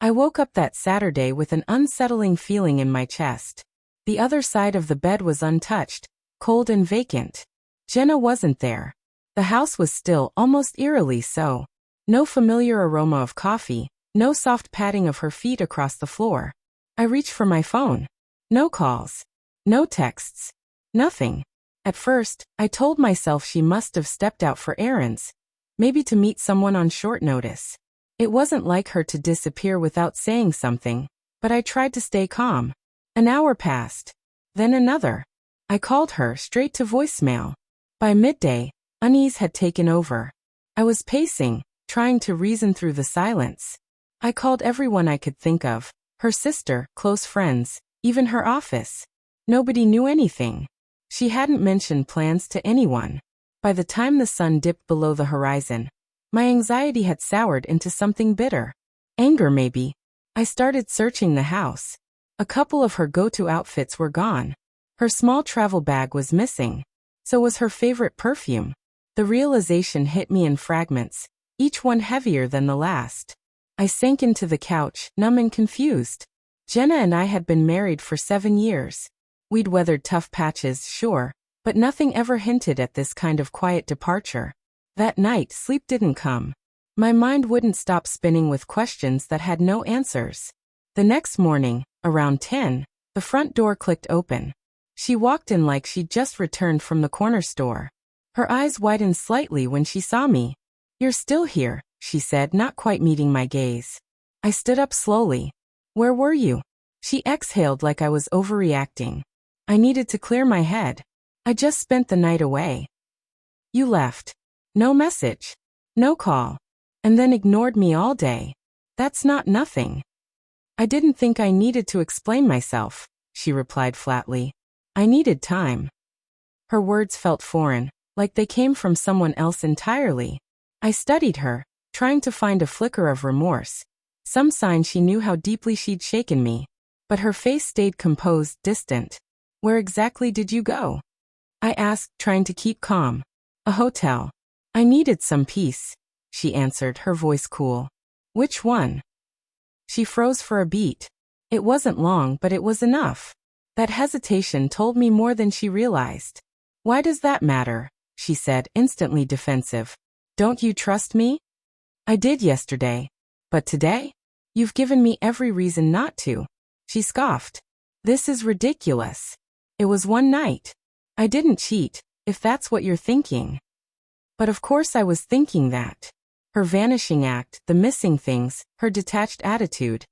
I woke up that Saturday with an unsettling feeling in my chest. The other side of the bed was untouched, cold and vacant. Jenna wasn't there. The house was still, almost eerily so. No familiar aroma of coffee, no soft patting of her feet across the floor. I reached for my phone. No calls. No texts. Nothing. At first, I told myself she must have stepped out for errands. Maybe to meet someone on short notice. It wasn't like her to disappear without saying something, but I tried to stay calm. An hour passed. Then another. I called her straight to voicemail. By midday, unease had taken over. I was pacing, trying to reason through the silence. I called everyone I could think of, her sister, close friends, even her office. Nobody knew anything. She hadn't mentioned plans to anyone. By the time the sun dipped below the horizon, my anxiety had soured into something bitter. Anger, maybe. I started searching the house. A couple of her go-to outfits were gone. Her small travel bag was missing. So was her favorite perfume. The realization hit me in fragments, each one heavier than the last. I sank into the couch, numb and confused. Jenna and I had been married for 7 years. We'd weathered tough patches, sure, but nothing ever hinted at this kind of quiet departure. That night, sleep didn't come. My mind wouldn't stop spinning with questions that had no answers. The next morning, around 10, the front door clicked open. She walked in like she'd just returned from the corner store. Her eyes widened slightly when she saw me. "You're still here," she said, not quite meeting my gaze. I stood up slowly. "Where were you?" She exhaled like I was overreacting. I needed to clear my head. "I just spent the night away." "You left. No message. No call. And then ignored me all day. That's not nothing." "I didn't think I needed to explain myself," she replied flatly. "I needed time." Her words felt foreign, like they came from someone else entirely. I studied her, trying to find a flicker of remorse, some sign she knew how deeply she'd shaken me. But her face stayed composed, distant. "Where exactly did you go?" I asked, trying to keep calm. "A hotel. I needed some peace," she answered, her voice cool. "Which one?" She froze for a beat. It wasn't long, but it was enough. That hesitation told me more than she realized. "Why does that matter?" she said, instantly defensive. "Don't you trust me?" "I did yesterday. But today? You've given me every reason not to." She scoffed. "This is ridiculous. It was one night. I didn't cheat, if that's what you're thinking." But of course I was thinking that. Her vanishing act, the missing things, her detached attitude.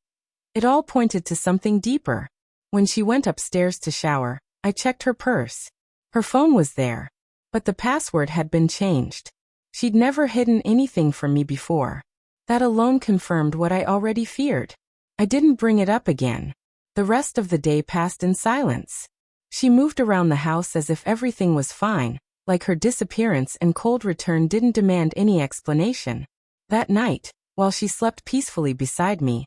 It all pointed to something deeper. When she went upstairs to shower, I checked her purse. Her phone was there, but the password had been changed. She'd never hidden anything from me before. That alone confirmed what I already feared. I didn't bring it up again. The rest of the day passed in silence. She moved around the house as if everything was fine, like her disappearance and cold return didn't demand any explanation. That night, while she slept peacefully beside me,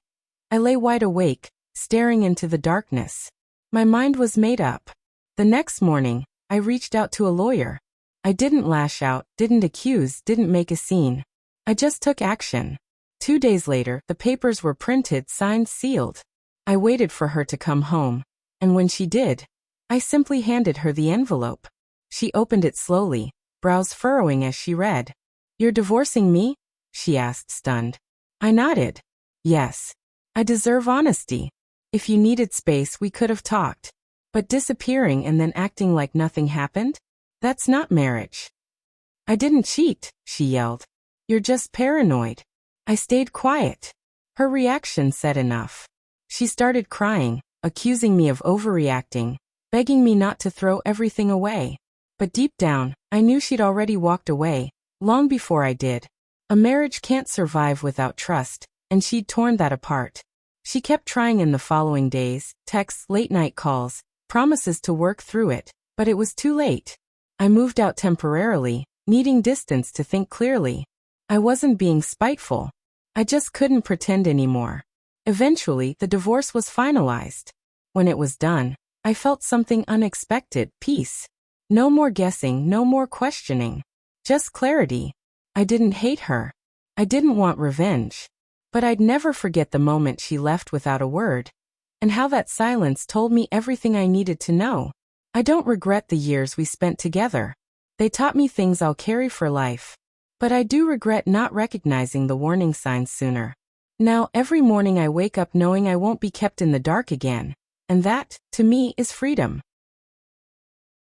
I lay wide awake, staring into the darkness. My mind was made up. The next morning, I reached out to a lawyer. I didn't lash out, didn't accuse, didn't make a scene. I just took action. 2 days later, the papers were printed, signed, sealed. I waited for her to come home, and when she did, I simply handed her the envelope. She opened it slowly, brows furrowing as she read. "You're divorcing me?" she asked, stunned. I nodded. "Yes. I deserve honesty. If you needed space, we could have talked. But disappearing and then acting like nothing happened? That's not marriage." "I didn't cheat," she yelled. "You're just paranoid." I stayed quiet. Her reaction said enough. She started crying, accusing me of overreacting, begging me not to throw everything away. But deep down, I knew she'd already walked away, long before I did. A marriage can't survive without trust, and she'd torn that apart. She kept trying in the following days, texts, late-night calls, promises to work through it, but it was too late. I moved out temporarily, needing distance to think clearly. I wasn't being spiteful. I just couldn't pretend anymore. Eventually, the divorce was finalized. When it was done, I felt something unexpected, peace. No more guessing, no more questioning. Just clarity. I didn't hate her. I didn't want revenge. But I'd never forget the moment she left without a word, and how that silence told me everything I needed to know. I don't regret the years we spent together. They taught me things I'll carry for life. But I do regret not recognizing the warning signs sooner. Now, every morning I wake up knowing I won't be kept in the dark again. And that, to me, is freedom.